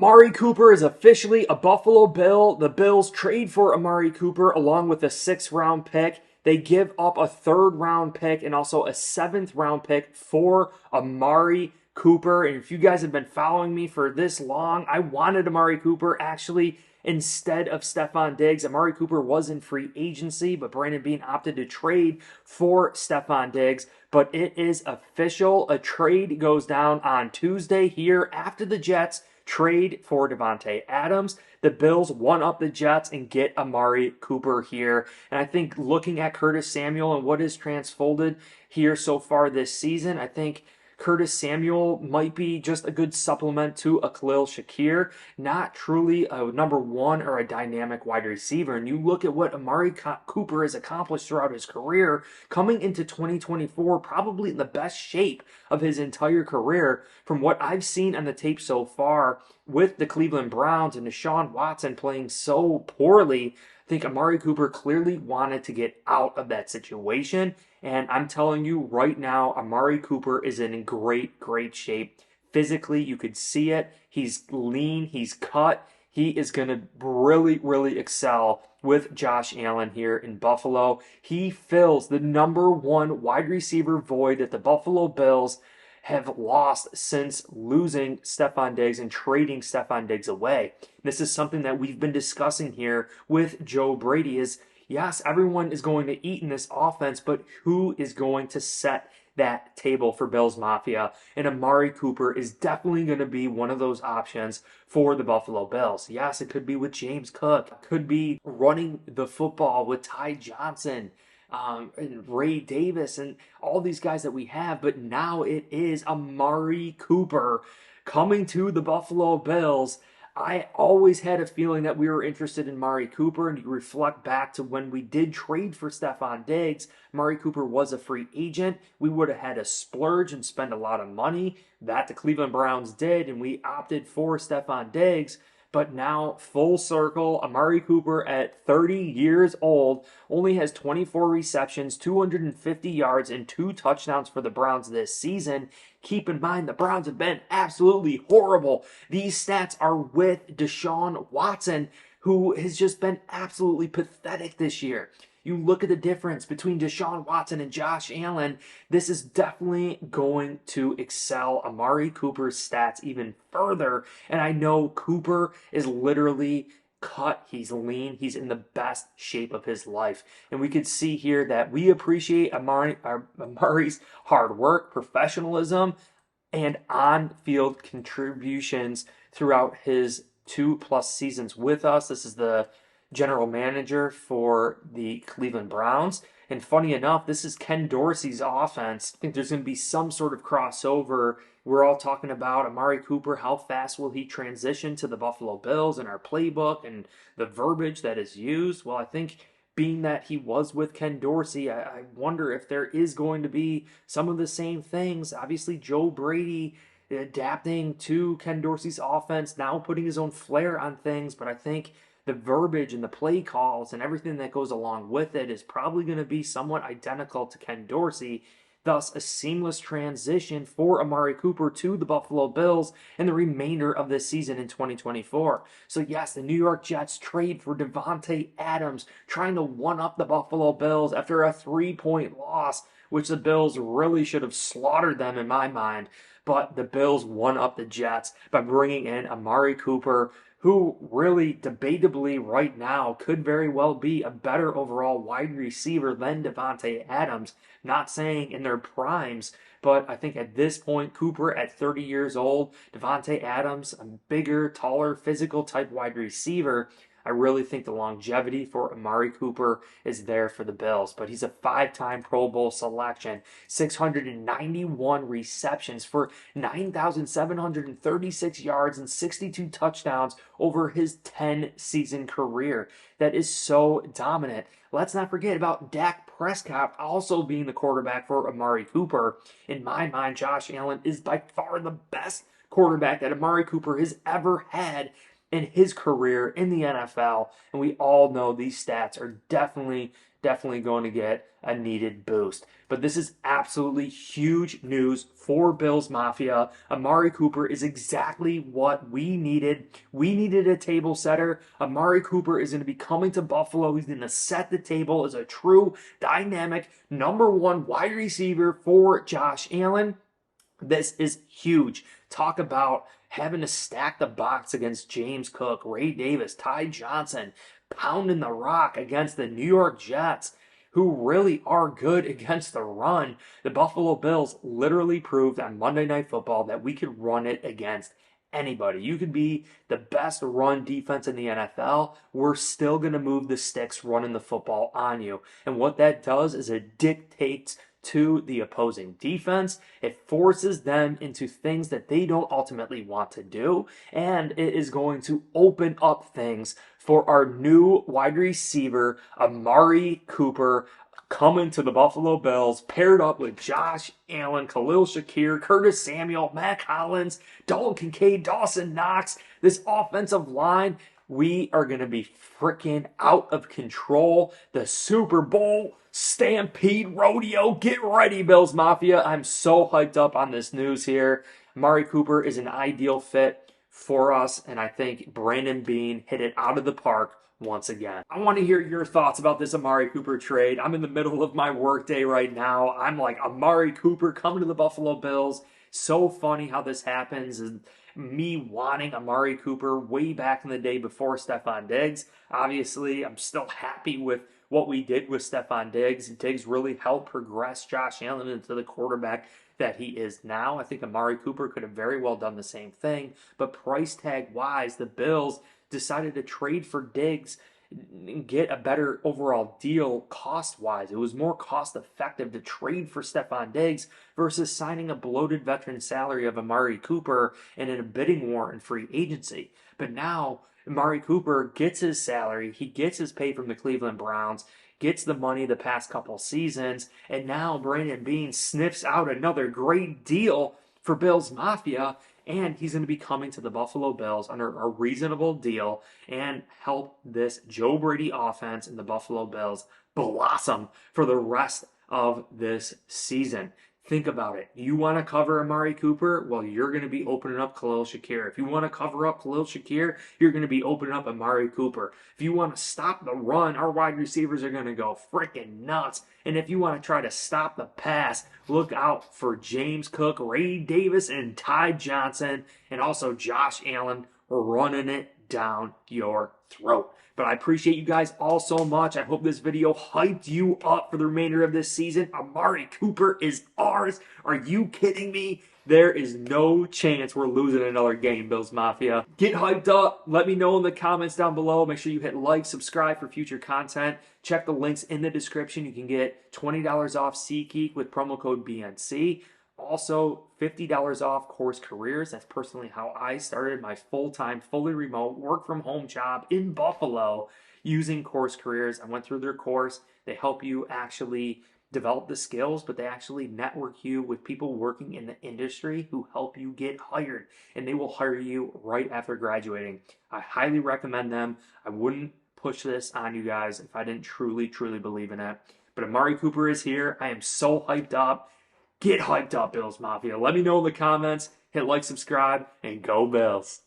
Amari Cooper is officially a Buffalo Bill. The Bills trade for Amari Cooper along with a sixth-round pick. They give up a third-round pick and also a seventh-round pick for Amari Cooper. And if you guys have been following me for this long, I wanted Amari Cooper actually instead of Stefon Diggs. Amari Cooper was in free agency, but Brandon Beane opted to trade for Stefon Diggs. But it is official. A trade goes down on Tuesday here after the Jets trade for Davante Adams. The Bills one up the Jets and get Amari Cooper here. And I think looking at Curtis Samuel and what has transfolded here so far this season, I think Curtis Samuel might be just a good supplement to a Khalil Shakir, not truly a number one or a dynamic wide receiver. And you look at what Amari Cooper has accomplished throughout his career, coming into 2024, probably in the best shape of his entire career from what I've seen on the tape so far with the Cleveland Browns and Deshaun Watson playing so poorly. I think Amari Cooper clearly wanted to get out of that situation. And I'm telling you right now, Amari Cooper is in great, great shape. Physically, you could see it. He's lean, he's cut. He is going to really, really excel with Josh Allen here in Buffalo. He fills the number one wide receiver void that the Buffalo Bills have lost since losing Stefon Diggs and trading Stefon Diggs away. This is something that we've been discussing here with Joe Brady is, yes, everyone is going to eat in this offense, but who is going to set that table for Bills Mafia? And Amari Cooper is definitely going to be one of those options for the Buffalo Bills. Yes, it could be with James Cook. It could be running the football with Ty Johnson. And Ray Davis and all these guys that we have, but now it is Amari Cooper coming to the Buffalo Bills. I always had a feeling that we were interested in Amari Cooper, and you reflect back to when we did trade for Stefon Diggs. Amari Cooper was a free agent. We would have had to splurge and spend a lot of money. That the Cleveland Browns did, and we opted for Stefon Diggs. But now, full circle, Amari Cooper at 30 years old only has 24 receptions, 250 yards, and 2 touchdowns for the Browns this season. Keep in mind, the Browns have been absolutely horrible. These stats are with Deshaun Watson, who has just been absolutely pathetic this year. You look at the difference between Deshaun Watson and Josh Allen, this is definitely going to excel Amari Cooper's stats even further. And I know Cooper is literally cut, he's lean, he's in the best shape of his life. And we could see here that we appreciate Amari's hard work, professionalism, and on-field contributions throughout his 2+ seasons with us. This is the general manager for the Cleveland Browns. And funny enough, this is Ken Dorsey's offense. I think there's going to be some sort of crossover. We're all talking about Amari Cooper. How fast will he transition to the Buffalo Bills and our playbook and the verbiage that is used? Well, I think being that he was with Ken Dorsey, I wonder if there is going to be some of the same things. Obviously, Joe Brady adapting to Ken Dorsey's offense, now putting his own flair on things, but I think the verbiage and the play calls and everything that goes along with it is probably going to be somewhat identical to Ken Dorsey. Thus, a seamless transition for Amari Cooper to the Buffalo Bills and the remainder of this season in 2024. So yes, the New York Jets trade for Davante Adams, trying to one-up the Buffalo Bills after a 3-point loss, which the Bills really should have slaughtered them in my mind. But the Bills won up the Jets by bringing in Amari Cooper, who really debatably right now could very well be a better overall wide receiver than Davante Adams. Not saying in their primes, but I think at this point, Cooper at 30 years old, Davante Adams, a bigger, taller, physical type wide receiver. I really think the longevity for Amari Cooper is there for the Bills, but he's a 5-time Pro Bowl selection, 691 receptions for 9,736 yards and 62 touchdowns over his 10-season career. That is so dominant. Let's not forget about Dak Prescott also being the quarterback for Amari Cooper. In my mind, Josh Allen is by far the best quarterback that Amari Cooper has ever had in his career in the NFL, and we all know these stats are definitely definitely going to get a needed boost. But this is absolutely huge news for Bills Mafia. Amari Cooper is exactly what we needed. We needed a table setter. Amari Cooper is going to be coming to Buffalo. He's going to set the table as a true dynamic number one wide receiver for Josh Allen. This is huge. Talk about having to stack the box against James Cook, Ray Davis, Ty Johnson, pounding the rock against the New York Jets, who really are good against the run. The Buffalo Bills literally proved on Monday Night Football that we could run it against anybody. You could be the best run defense in the NFL. We're still going to move the sticks running the football on you. And what that does is it dictates to the opposing defense. It forces them into things that they don't ultimately want to do, and it is going to open up things for our new wide receiver, Amari Cooper, coming to the Buffalo Bills, paired up with Josh Allen, Khalil Shakir, Curtis Samuel, Matt Collins, Dalton Kincaid, Dawson Knox. This offensive line, we are going to be freaking out of control. The Super Bowl Stampede Rodeo. Get ready, Bills Mafia. I'm so hyped up on this news here. Amari Cooper is an ideal fit for us, and I think Brandon Beane hit it out of the park once again. I want to hear your thoughts about this Amari Cooper trade. I'm in the middle of my workday right now. I'm like, Amari Cooper coming to the Buffalo Bills. So funny how this happens, and me wanting Amari Cooper way back in the day before Stefon Diggs. Obviously, I'm still happy with what we did with Stefon Diggs. Diggs really helped progress Josh Allen into the quarterback that he is now. I think Amari Cooper could have very well done the same thing, but price tag wise, the Bills decided to trade for Diggs and get a better overall deal cost-wise. It was more cost-effective to trade for Stefon Diggs versus signing a bloated veteran salary of Amari Cooper and in a bidding war in free agency. But now Amari Cooper gets his salary, he gets his pay from the Cleveland Browns, gets the money the past couple seasons, and now Brandon Beane sniffs out another great deal for Bills Mafia, and he's going to be coming to the Buffalo Bills under a reasonable deal and help this Joe Brady offense and the Buffalo Bills blossom for the rest of this season. Think about it. You want to cover Amari Cooper? Well, you're going to be opening up Khalil Shakir. If you want to cover up Khalil Shakir, you're going to be opening up Amari Cooper. If you want to stop the run, our wide receivers are going to go freaking nuts. And if you want to try to stop the pass, look out for James Cook, Ray Davis, and Ty Johnson, and also Josh Allen running it down your throat. But I appreciate you guys all so much. I hope this video hyped you up for the remainder of this season. Amari Cooper is ours. Are you kidding me? There is no chance we're losing another game, Bills Mafia. Get hyped up. Let me know in the comments down below. Make sure you hit like, subscribe for future content. Check the links in the description. You can get $20 off SeatGeek with promo code BNC. Also, $50 off Course Careers. That's personally how I started my full-time, fully remote, work-from-home job in Buffalo using Course Careers. I went through their course. They help you actually develop the skills, but they actually network you with people working in the industry who help you get hired, and they will hire you right after graduating. I highly recommend them. I wouldn't push this on you guys if I didn't truly believe in it. But Amari Cooper is here. I am so hyped up. Get hyped up, Bills Mafia. Let me know in the comments. Hit like, subscribe, and go Bills.